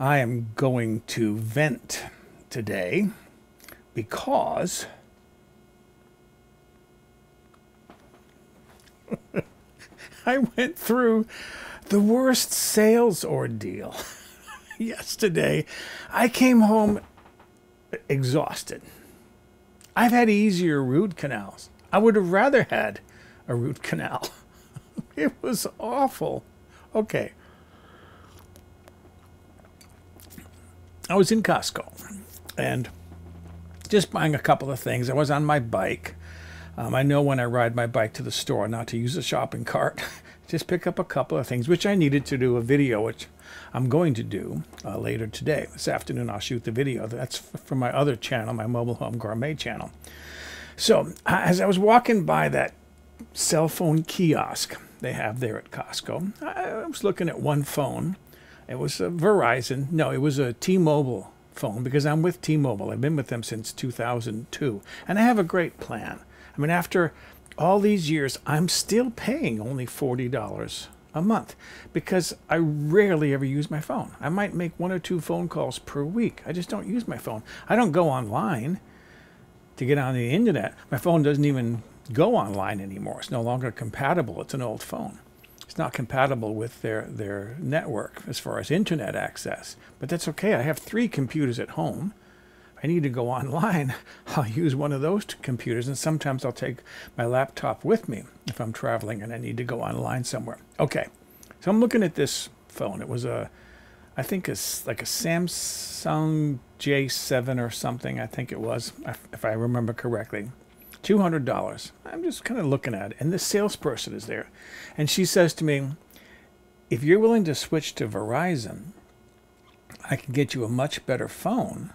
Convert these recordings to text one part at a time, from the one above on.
I am going to vent today because I went through the worst sales ordeal yesterday. I came home exhausted. I've had easier root canals. I would have rather had a root canal. It was awful. Okay. I was in Costco and just buying a couple of things. I was on my bike. I know when I ride my bike to the store not to use a shopping cart. Just pick up a couple of things, which I needed to do a video, which I'm going to do later today. This afternoon I'll shoot the video. That's from my other channel, my Mobile Home Gourmet channel. So as I was walking by that cell phone kiosk they have there at Costco, I was looking at one phone. It was a Verizon. No, it was a T-Mobile phone because I'm with T-Mobile. I've been with them since 2002. And I have a great plan. I mean, after all these years, I'm still paying only $40 a month because I rarely ever use my phone. I might make 1 or 2 phone calls per week. I just don't use my phone. I don't go online to get on the internet. My phone doesn't even go online anymore. It's no longer compatible. It's an old phone. It's not compatible with their network as far as internet access. But that's okay. I have 3 computers at home. If I need to go online, I'll use one of those 2 computers, and sometimes I'll take my laptop with me if I'm traveling and I need to go online somewhere. Okay, so I'm looking at this phone. It was I think it's like a Samsung J7 or something, I think it was, if I remember correctly. $200. I'm just kind of looking at it, and this salesperson is there, and she says to me, if you're willing to switch to Verizon, I can get you a much better phone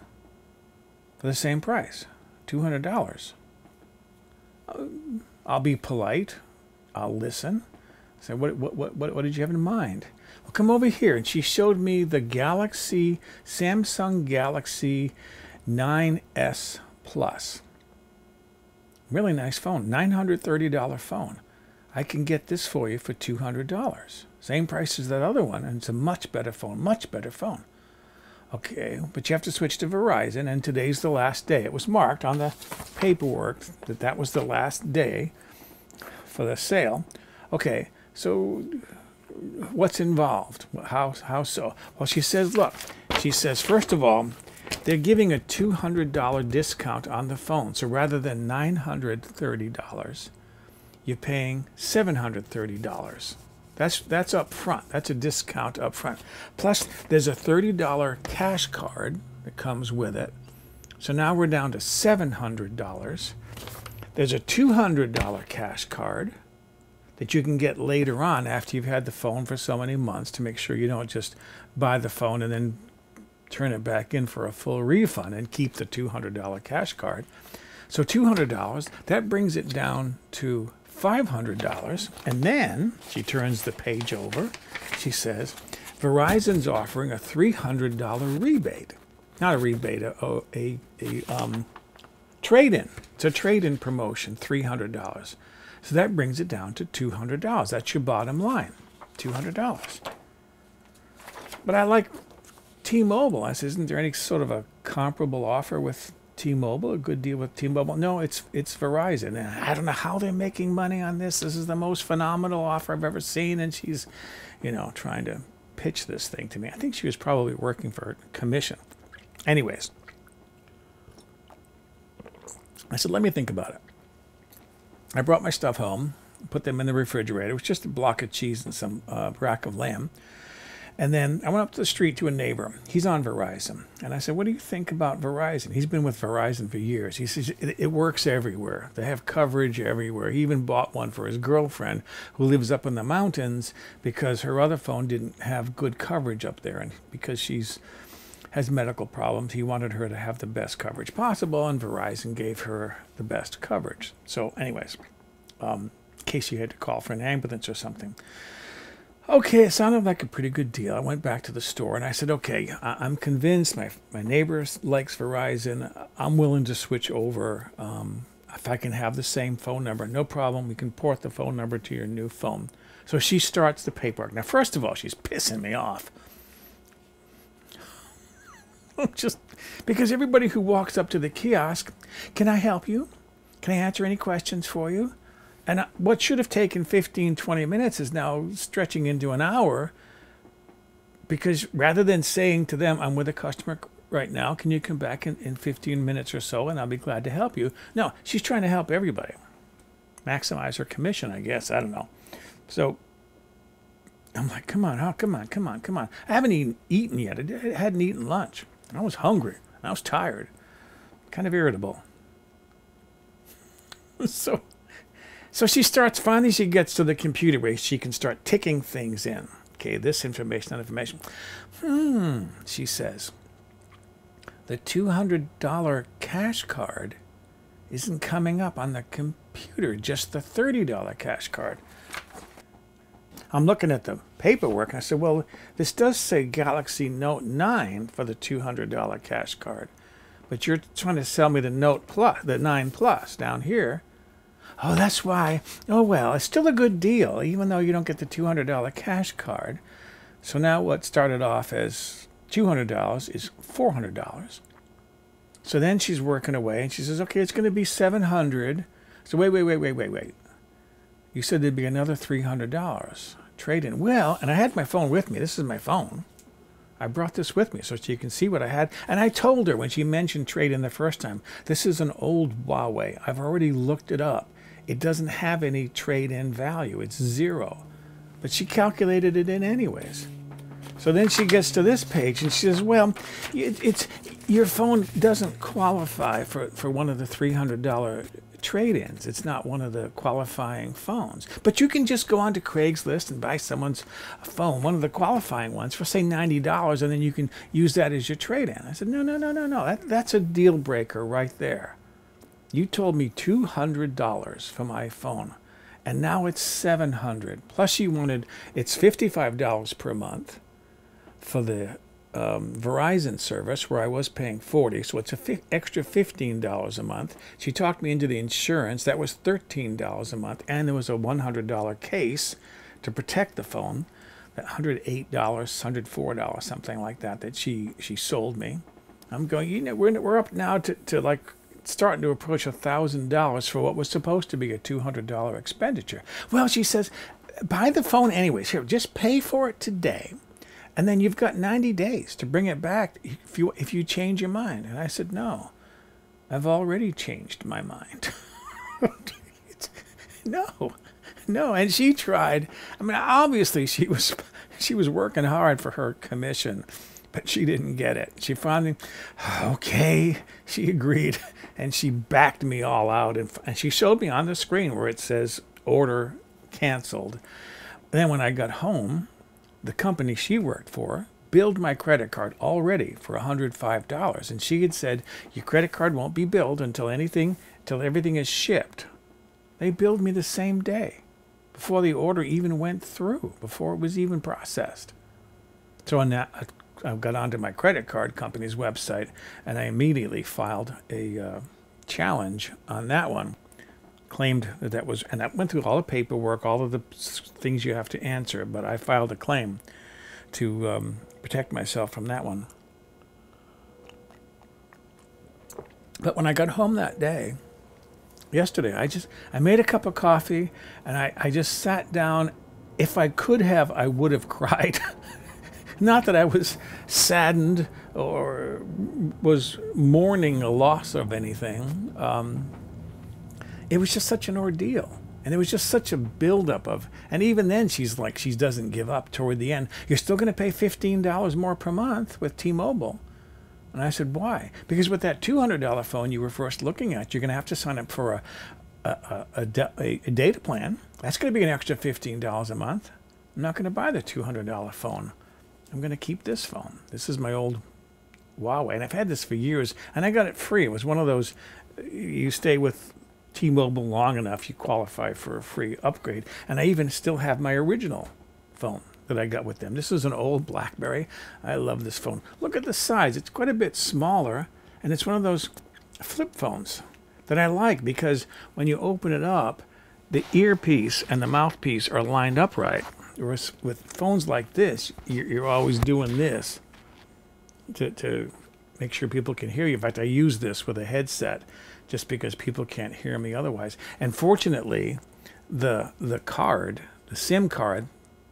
for the same price, $200. I'll be polite. I'll listen. Say, what did you have in mind? Well, come over here. And she showed me the Samsung Galaxy 9S Plus. Really nice phone, $930 phone. I can get this for you for $200. Same price as that other one, and it's a much better phone, much better phone. Okay, but you have to switch to Verizon, and today's the last day. It was marked on the paperwork that that was the last day for the sale. Okay, so what's involved? How so? Well, she says, look, she says, first of all, they're giving a $200 discount on the phone. So rather than $930, you're paying $730. That's up front. That's a discount up front. Plus, there's a $30 cash card that comes with it. So now we're down to $700. There's a $200 cash card that you can get later on after you've had the phone for so many months to make sure you don't just buy the phone and then turn it back in for a full refund and keep the $200 cash card. So $200, that brings it down to $500. And then she turns the page over. She says, Verizon's offering a $300 rebate. Not a rebate, a trade-in. It's a trade-in promotion, $300. So that brings it down to $200. That's your bottom line, $200. But I like T-Mobile. I said, isn't there any sort of a comparable offer with T-Mobile, a good deal with T-Mobile? No, it's Verizon. And I don't know how they're making money on this. This is the most phenomenal offer I've ever seen. And she's, trying to pitch this thing to me. I think she was probably working for commission. Anyways, I said, let me think about it. I brought my stuff home, put them in the refrigerator. It was just a block of cheese and some rack of lamb. And then I went up to the street to a neighbor. He's on Verizon. And I said, what do you think about Verizon? He's been with Verizon for years. He says, it works everywhere. They have coverage everywhere. He even bought one for his girlfriend who lives up in the mountains because her other phone didn't have good coverage up there. And because has medical problems, he wanted her to have the best coverage possible, and Verizon gave her the best coverage. So anyways, in case you had to call for an ambulance or something. Okay, it sounded like a pretty good deal. I went back to the store and I said, okay, I'm convinced my neighbor likes Verizon. I'm willing to switch over. If I can have the same phone number, no problem. We can port the phone number to your new phone. So she starts the paperwork. Now, first of all, she's pissing me off. Just because everybody who walks up to the kiosk, can I help you? Can I answer any questions for you? And what should have taken 15, 20 minutes is now stretching into an hour, because rather than saying to them, I'm with a customer right now, can you come back in 15 minutes or so and I'll be glad to help you? No, she's trying to help everybody. Maximize her commission, I guess. I don't know. So I'm like, come on. I haven't even eaten yet. I hadn't eaten lunch. I was hungry. I was tired. Kind of irritable. So she starts, finally she gets to the computer where she can start ticking things in. Okay, this information, that information. She says, the $200 cash card isn't coming up on the computer, just the $30 cash card. I'm looking at the paperwork and I said, well, this does say Galaxy Note 9 for the $200 cash card, but you're trying to sell me the Note Plus, the 9 Plus down here. Oh, that's why. Oh, well, it's still a good deal, even though you don't get the $200 cash card. So now what started off as $200 is $400. So then she's working away, and she says, okay, it's going to be $700. So wait. You said there'd be another $300 trade-in. Well, and I had my phone with me. This is my phone. I brought this with me so she can see what I had. And I told her when she mentioned trade-in the first time, this is an old Huawei. I've already looked it up. It doesn't have any trade-in value. It's 0. But she calculated it in anyways. So then she gets to this page and she says, well, it's your phone doesn't qualify for one of the $300 trade-ins. It's not one of the qualifying phones. But you can just go on to Craigslist and buy someone's phone, one of the qualifying ones, for, say, $90, and then you can use that as your trade-in. I said, no. That's a deal breaker right there. You told me $200 for my phone, and now it's $700. Plus you wanted, it's $55 per month for the Verizon service, where I was paying $40, so it's an extra $15 a month. She talked me into the insurance. That was $13 a month, and there was a $100 case to protect the phone, that $108, $104, something like that she sold me. I'm going, we're up now to like starting to approach $1,000 for what was supposed to be a $200 expenditure. Well, she says, buy the phone anyways. Here, just pay for it today. And then you've got 90 days to bring it back if you change your mind. And I said, no, I've already changed my mind. No. And she tried. I mean, obviously she was working hard for her commission, but she didn't get it. She finally, okay, she agreed. And she backed me all out. And she showed me on the screen where it says order canceled. And then when I got home, the company she worked for billed my credit card already for $105. And she had said, your credit card won't be billed until everything is shipped. They billed me the same day, before the order even went through, before it was even processed. So on that, I got onto my credit card company's website, and I immediately filed a challenge on that one. Claimed that was, and I went through all the paperwork, all of the things you have to answer, but I filed a claim to protect myself from that one. But when I got home that day, yesterday, I made a cup of coffee, and I just sat down. If I could have, I would have cried. Not that I was saddened or was mourning a loss of anything. It was just such an ordeal. And there was just such a buildup of, and even then she doesn't give up toward the end. You're still going to pay $15 more per month with T-Mobile. And I said, why? Because with that $200 phone you were first looking at, you're going to have to sign up for a data plan. That's going to be an extra $15 a month. I'm not going to buy the $200 phone. I'm going to keep this phone. This is my old Huawei, and I've had this for years, and I got it free. It was one of those, you stay with T-Mobile long enough, you qualify for a free upgrade. And I even still have my original phone that I got with them. This is an old BlackBerry. I love this phone. Look at the size. It's quite a bit smaller, and it's one of those flip phones that I like, because when you open it up, the earpiece and the mouthpiece are lined up right. Whereas with phones like this, you're always doing this to make sure people can hear you. In fact, I use this with a headset just because people can't hear me otherwise. And fortunately, the SIM card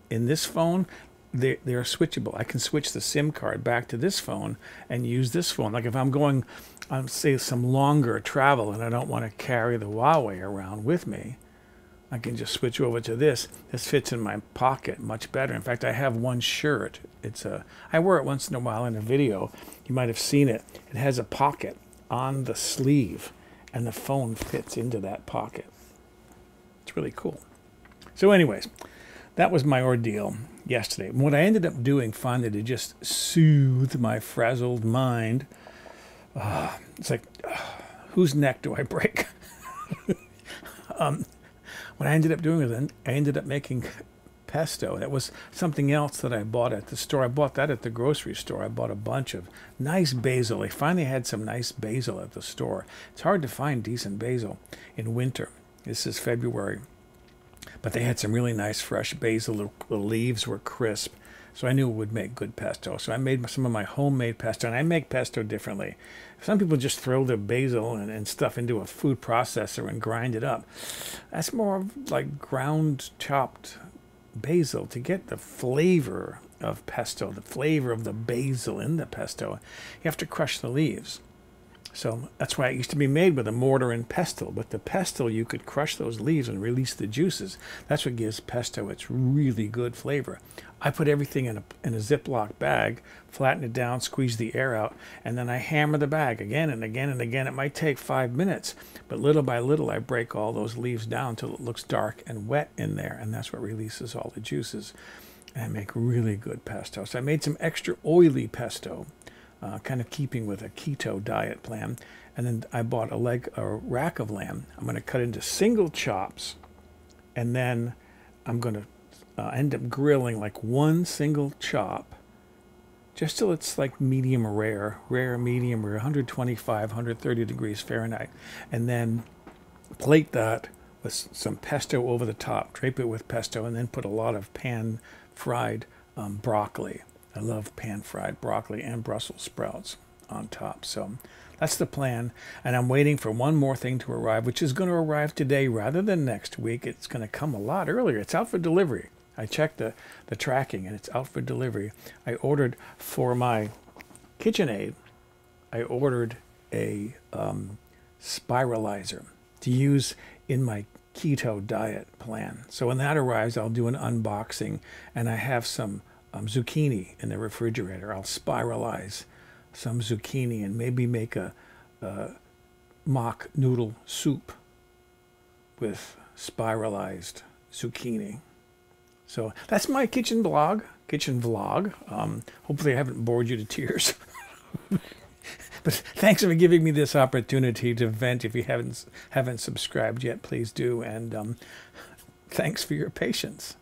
in this phone, they're switchable. I can switch the SIM card back to this phone and use this phone. Like if I'm going on, say, some longer travel and I don't want to carry the Huawei around with me, I can just switch over to this. This fits in my pocket much better. In fact, I have one shirt. I wear it once in a while in a video. You might have seen it. It has a pocket on the sleeve, and the phone fits into that pocket. It's really cool. So anyways, that was my ordeal yesterday. And what I ended up doing finally to just soothe my frazzled mind, it's like, whose neck do I break? What I ended up doing was I ended up making pesto. That was something else that I bought at the store. I bought that at the grocery store. I bought a bunch of nice basil. They finally had some nice basil at the store. It's hard to find decent basil in winter. This is February. But they had some really nice fresh basil. The leaves were crisp. So I knew it would make good pesto. So I made some of my homemade pesto. And I make pesto differently. Some people just throw the basil and stuff into a food processor and grind it up. That's more of like ground chopped basil to get the flavor of pesto, the flavor of the basil in the pesto. You have to crush the leaves. So that's why it used to be made with a mortar and pestle. With the pestle, you could crush those leaves and release the juices. That's what gives pesto its really good flavor. I put everything in a Ziploc bag, flatten it down, squeeze the air out, and then I hammer the bag again and again and again. It might take 5 minutes, but little by little I break all those leaves down till it looks dark and wet in there, and that's what releases all the juices. And I make really good pesto. So I made some extra oily pesto, kind of keeping with a keto diet plan. And then I bought a rack of lamb. I'm going to cut into single chops, and then I'm going to end up grilling like one single chop, just till it's like medium rare, medium rare, 125, 130 degrees Fahrenheit. And then plate that with some pesto over the top, drape it with pesto, and then put a lot of pan-fried broccoli. I love pan-fried broccoli and Brussels sprouts on top. So that's the plan. And I'm waiting for one more thing to arrive, which is going to arrive today rather than next week. It's going to come a lot earlier. It's out for delivery. I checked the tracking, and it's out for delivery. I ordered for my KitchenAid, I ordered a spiralizer to use in my keto diet plan. So when that arrives, I'll do an unboxing, and I have some zucchini in the refrigerator. I'll spiralize some zucchini and maybe make a mock noodle soup with spiralized zucchini. So that's my kitchen vlog. Hopefully I haven't bored you to tears. But thanks for giving me this opportunity to vent. If you haven't subscribed yet, please do. And thanks for your patience.